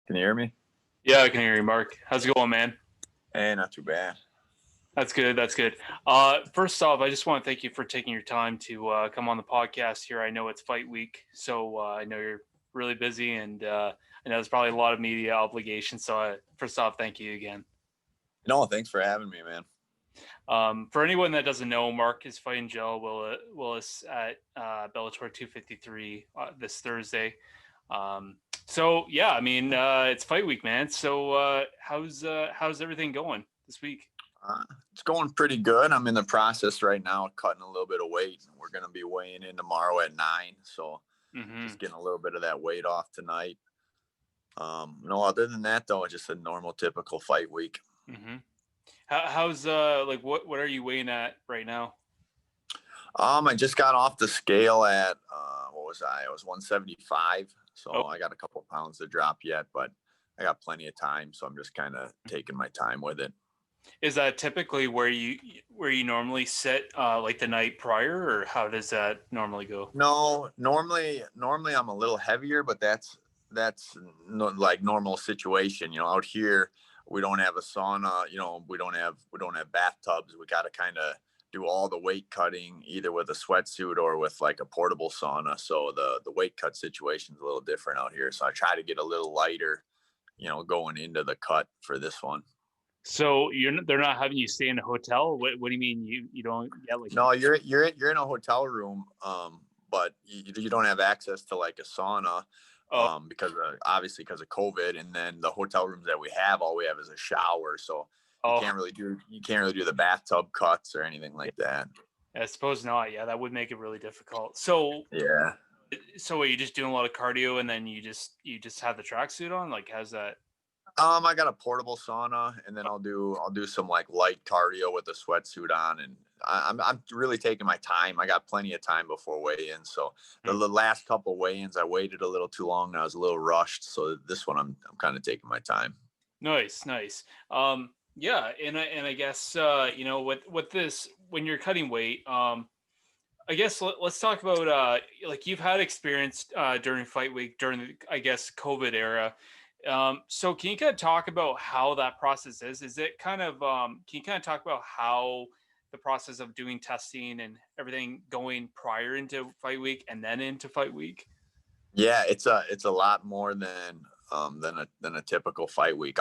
Can you hear me? Yeah, I can hear you, Mark. How's it going, man? Hey, not too bad. That's good. That's good. First off, I just want to thank you for taking your time to come on the podcast here. I know it's fight week, so I know you're really busy, and I know there's probably a lot of media obligations. So, first off, thank you again. No, thanks for having me, man. For anyone that doesn't know, Mark is fighting Jaleel Willis at Bellator 253 this Thursday. So yeah, I mean it's fight week, man. So how's everything going this week? It's going pretty good. I'm in the process right now, cutting a little bit of weight. We're going to be weighing in tomorrow at 9, so Mm-hmm. just getting a little bit of that weight off tonight. No, other than that, though, it's just a normal, typical fight week. Mm-hmm. How's like what are you weighing at right now? I just got off the scale at what was I? I was 175, Oh, so I got a couple pounds to drop yet, but I got plenty of time, so I'm just kind of taking my time with it. is that typically where you normally sit like the night prior, or how does that normally go? No, normally I'm a little heavier, but that's no, like normal situation. Out here we don't have a sauna. We don't have bathtubs. We got to kind of do all the weight cutting either with a sweatsuit or with like a portable sauna. So the weight cut situation is a little different out here. So I try to get a little lighter, going into the cut for this one. So they're not having you stay in a hotel. What do you mean you don't get like? No, you're in a hotel room, but you don't have access to like a sauna, Oh, because obviously because of COVID, and then the hotel rooms that we have, all we have is a shower, so you oh, can't really do the bathtub cuts or anything like that. I suppose not. Yeah, that would make it really difficult. So are you just doing a lot of cardio and then you just have the tracksuit on? Like, how's that? I got a portable sauna, and then I'll do some like light cardio with a sweatsuit on, and I'm really taking my time. I got plenty of time before weigh-in, so the last couple weigh-ins I waited a little too long, and I was a little rushed. So this one I'm kind of taking my time. Nice, nice. Yeah, and I guess with this when you're cutting weight, I guess let's talk about like you've had experience during fight week during the I guess COVID era. So can you kind of talk about how that process is? Is it kind of can you kind of talk about how the process of doing testing and everything going prior into fight week and then into fight week? Yeah, it's a lot more than a typical fight week.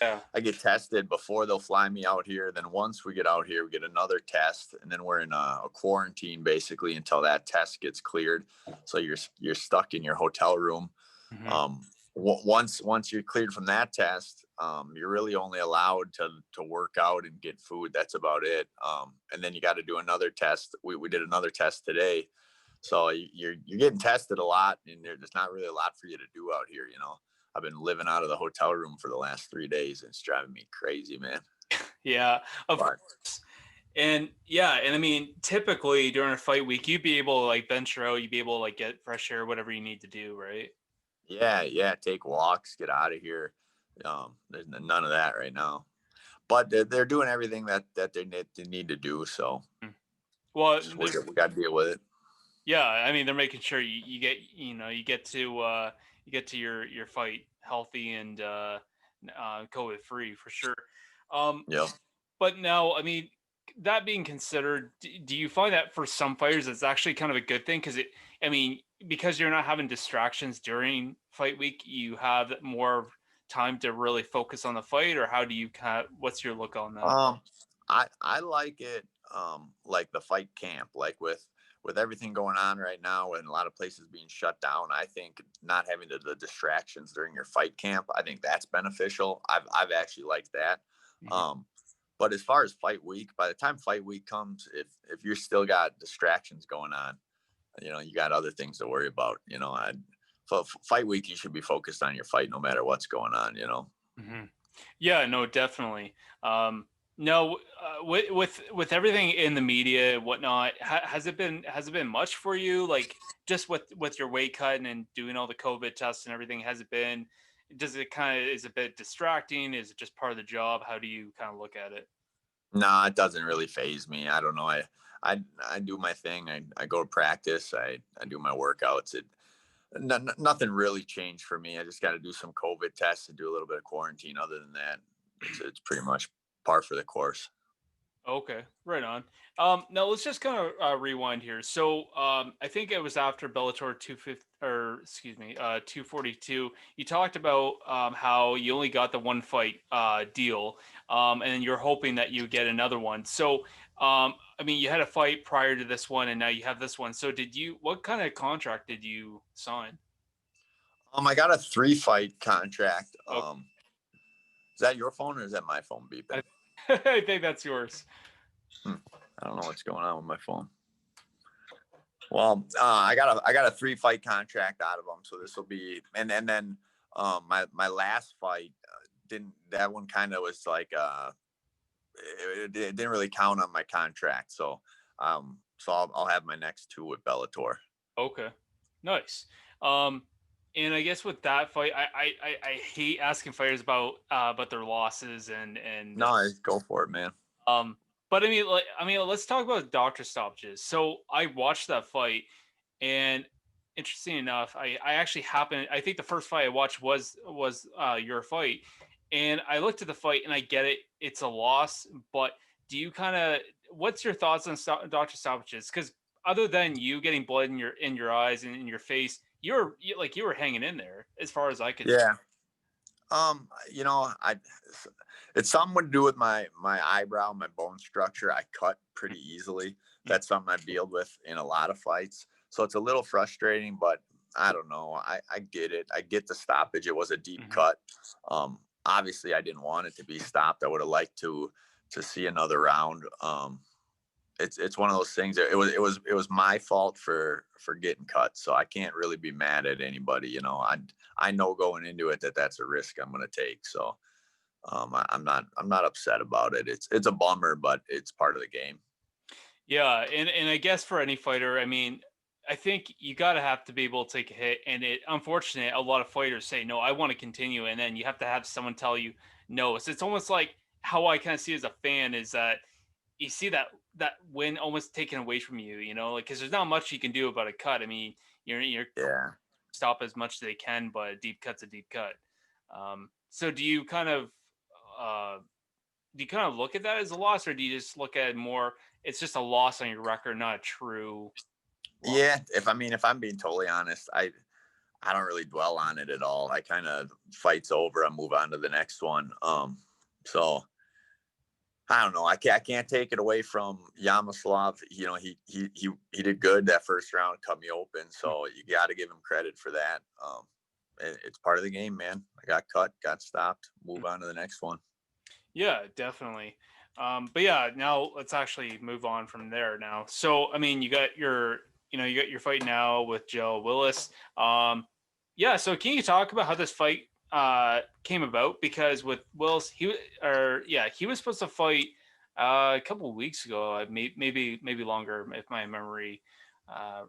Yeah. I get tested before they'll fly me out here. Then once we get out here, we get another test, and then we're in a quarantine basically until that test gets cleared. So you're stuck in your hotel room. Hmm. Once you're cleared from that test, you're really only allowed to work out and get food. That's about it. And then you got to do another test. We did another test today, so you're getting tested a lot, and there's not really a lot for you to do out here. I've been living out of the hotel room for the last 3 days, and it's driving me crazy, man. Yeah, of But course. And yeah, and I mean, typically during a fight week, you'd be able to like venture out, you'd be able to like get fresh air, whatever you need to do, right? yeah, take walks, get out of here. There's none of that right now. But they're doing everything that they need to do. So Well, just we got to deal with it. yeah, I mean, they're making sure you get you get to your fight healthy and COVID free for sure. Um, Yeah. but now, I mean, that being considered, do you find that for some fighters it's actually kind of a good thing? Because I mean, because you're not having distractions during fight week, you have more time to really focus on the fight, or how do you what's your look on that? Um, I like it. Like the fight camp, like with everything going on right now and a lot of places being shut down. I think not having the distractions during your fight camp, I think that's beneficial. I've actually liked that. Mhm. Um, but as far as fight week, by the time fight week comes, if you're still got distractions going on, you got other things to worry about. Fight week, you should be focused on your fight no matter what's going on. Mhm. Yeah, no, definitely. No, with everything in the media and whatnot, has it been much for you? Like just with your weight cut and doing all the COVID tests and everything, has it been? Does it kind of is it a bit distracting? Is it just part of the job? How do you kind of look at it? No, it doesn't really phase me. I don't know. I do my thing. I go to practice. I do my workouts. Nothing really changed for me. I just got to do some COVID tests and do a little bit of quarantine. Other than that, it's pretty much par for the course. Okay, right on. Now let's just kind of rewind here. So, I think it was after Bellator 250, or excuse me, 242. You talked about how you only got the one fight deal, and you're hoping that you get another one. So, I mean, you had a fight prior to this one, and now you have this one. So, what kind of contract did you sign? I got a 3-fight contract. Okay. Is that your phone or is that my phone beeping? I think that's yours. I don't know what's going on with my phone. Well, I got a 3-fight contract out of them, so this will be, and then my last fight didn't, that one kind of was like it didn't really count on my contract, so I'll have my next 2 with Bellator. Okay, nice. And I guess with that fight, I hate asking fighters about their losses and No, go for it, man. but I mean, let's talk about doctor stoppages. So I watched that fight, and interesting enough, I actually happened. I think the first fight I watched was your fight, and I looked at the fight, and I get it, it's a loss. But do you kind of, what's your thoughts on doctor stoppages? Because other than you getting blood in your eyes and in your face, you were hanging in there as far as I could. Yeah. You know, it's something to do with my eyebrow, my bone structure. I cut pretty easily. That's something I dealt with in a lot of fights. So it's a little frustrating, but I don't know. I get it. I get the stoppage. It was a deep cut. Obviously I didn't want it to be stopped. I would have liked to see another round. It's one of those things that it was my fault for getting cut. So I can't really be mad at anybody. You know, I know going into it that that's a risk I'm going to take. So I'm not upset about it. It's a bummer, but it's part of the game. Yeah, and I guess for any fighter, I mean, I think you gotta have to be able to take a hit. And it, unfortunate, a lot of fighters say, "No, I want to continue," and then you have to have someone tell you no. So it's almost like how I kind of see as a fan is that you see that win almost taken away from you, you know, like because there's not much you can do about a cut. I mean, you're Yeah. stop as much as they can, but a deep cut's a deep cut. So uh, do you kind of look at that as a loss, or do you just look at it more? It's just a loss on your record, not a true loss. Yeah. If I'm being totally honest, I don't really dwell on it at all. I kind of fight's over. I move on to the next one. So I don't know. I can't take it away from Yaroslav. You know, he did good that first round, cut me open. So you got to give him credit for that. It's part of the game, man. I got cut, got stopped, move on to the next one. Yeah, definitely. But yeah, now let's actually move on from there now. So, I mean, you got your fight now with Jaleel Willis. Yeah. So can you talk about how this fight came about? Because with Willis, he was supposed to fight a couple of weeks ago, maybe longer if my memory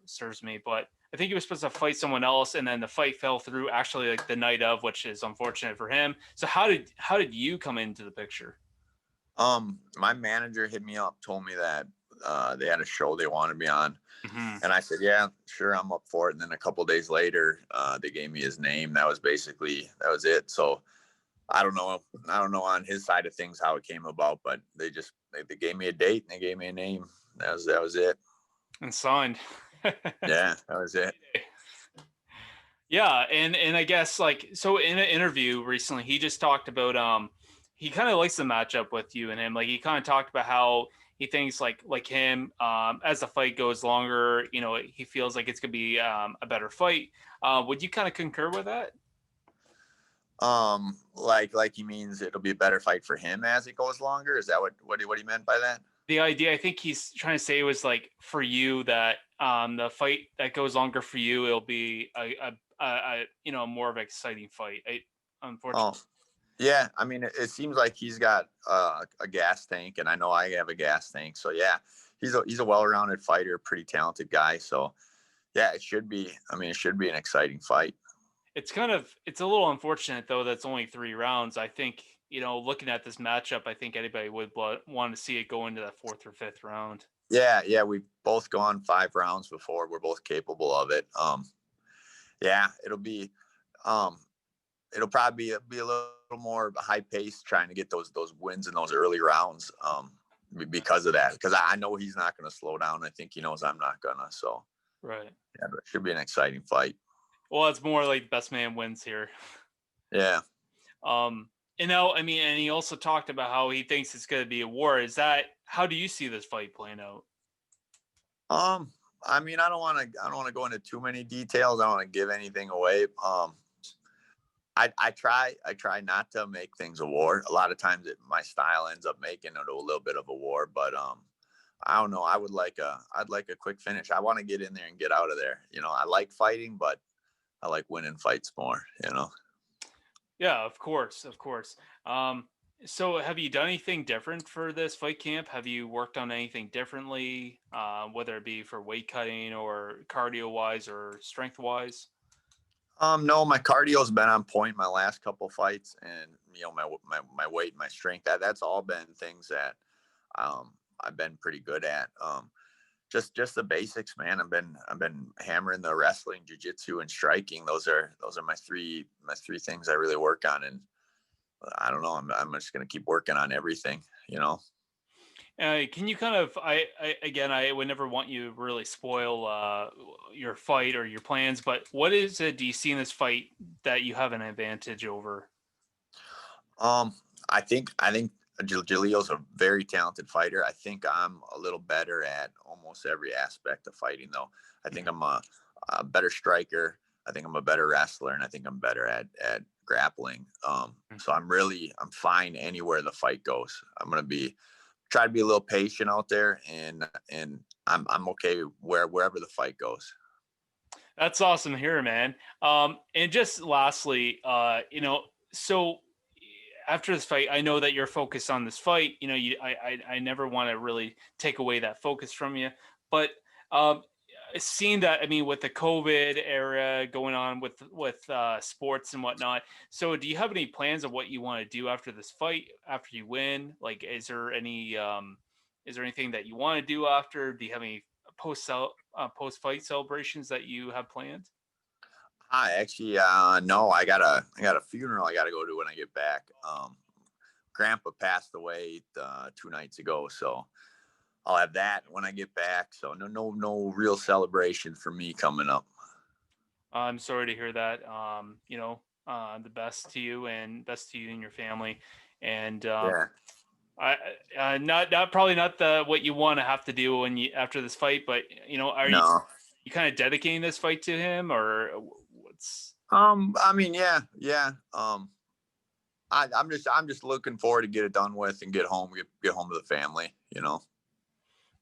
serves me. But I think he was supposed to fight someone else, and then the fight fell through actually like the night of, which is unfortunate for him. So how did you come into the picture? My manager hit me up, told me that they had a show they wanted me on, Mm-hmm. and I said, yeah, sure, I'm up for it. And then a couple of days later, they gave me his name. That was it. So I don't know on his side of things how it came about, but they gave me a date and they gave me a name. That was it. And signed. Yeah, that was it. Yeah, and I guess like so in an interview recently, he just talked about he kind of likes the matchup with you and him. Like he kind of talked about how he thinks like him as the fight goes longer, you know, he feels like it's gonna be a better fight. Would you kind of concur with that? Like he means it'll be a better fight for him as it goes longer. Is that what he meant by that? The idea I think he's trying to say was like for you that the fight that goes longer for you, it'll be a you know more of an exciting fight. Unfortunately. Oh, yeah. It seems like he's got a gas tank, and I know I have a gas tank. So yeah, he's a well-rounded fighter, pretty talented guy. So yeah, it should be. It should be an exciting fight. It's a little unfortunate though that's only 3 rounds. I think, you know, looking at this matchup, I think anybody would want to see it go into that fourth or fifth round. Yeah, we've both gone 5 rounds before. We're both capable of it. Yeah, um, it'll probably be a little more high pace trying to get those wins in those early rounds. Because of that, because I know he's not going to slow down. I think he knows I'm not gonna. So Right. yeah, but it should be an exciting fight. Well, it's more like best man wins here. Yeah. Um, I mean, and he also talked about how he thinks it's going to be a war. Is that how do you see this fight playing out? Um, I mean, I don't want to go into too many details. I don't want to give anything away. I try not to make things a war. A lot of times my style ends up making it a little bit of a war, but I don't know. I'd like a quick finish. I want to get in there and get out of there. You know, I like fighting, but I like winning fights more, you know. Yeah, of course, of course. Um, so have you done anything different for this fight camp? Have you worked on anything differently, whether it be for weight cutting or cardio wise or strength wise? No, my cardio's been on point my last couple fights, and you know my weight, my strength. That's all been things that I've been pretty good at. Just the basics, man. I've been hammering the wrestling, jiu-jitsu, and striking. Those are my three things I really work on, and I don't know. I'm just gonna keep working on everything, you know. Can you kind of, I would never want you to really spoil your fight or your plans, but what is it do you see in this fight that you have an advantage over? Um, I think Jaleel's a very talented fighter. I think I'm a little better at almost every aspect of fighting, though. I think I'm a better striker. I think I'm a better wrestler, and I think I'm better at grappling. So I'm fine anywhere the fight goes. I'm gonna be try to be a little patient out there, and I'm okay wherever the fight goes. That's awesome to hear, man. And just lastly, so after this fight, I know that you're focused on this fight. I never want to really take away that focus from you, but um, seeing that, I mean, with the COVID era going on with sports and whatnot. So, do you have any plans of what you want to do after this fight? After you win, like, is there anything that you want to do after? Do you have any post fight celebrations that you have planned? I actually no, I got a funeral I got to go to when I get back. Grandpa passed away 2 nights ago, so I'll have that when I get back. So no real celebration for me coming up. I'm sorry to hear that. The best to you and best to you and your family. And Yeah. I, not probably not the what you want to have to do when you after this fight, but are No. you kind of dedicating this fight to him or what's? I mean, yeah. I'm just looking forward to get it done with and get home to the family. You know.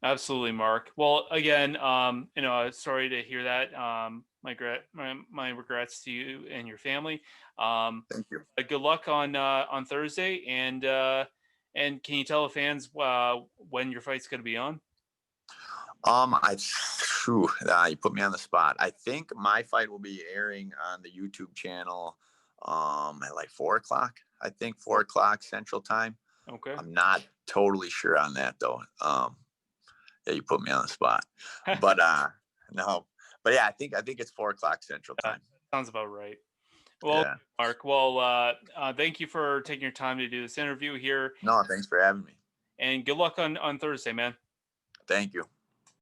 Absolutely, Mark. Well, again, sorry to hear that. My regrets to you and your family. Thank you. Good luck on Thursday, and can you tell the fans when your fight's going to be on? You put me on the spot. I think my fight will be airing on the YouTube channel, at like 4 o'clock. I think 4 o'clock Central Time. Okay. I'm not totally sure on that though. Yeah, you put me on the spot, but no, but yeah, I think it's 4 o'clock Central Time. Sounds about right. Well, Yeah. Mark. Well, thank you for taking your time to do this interview here, No, thanks for having me. and good luck on Thursday, man. Thank you.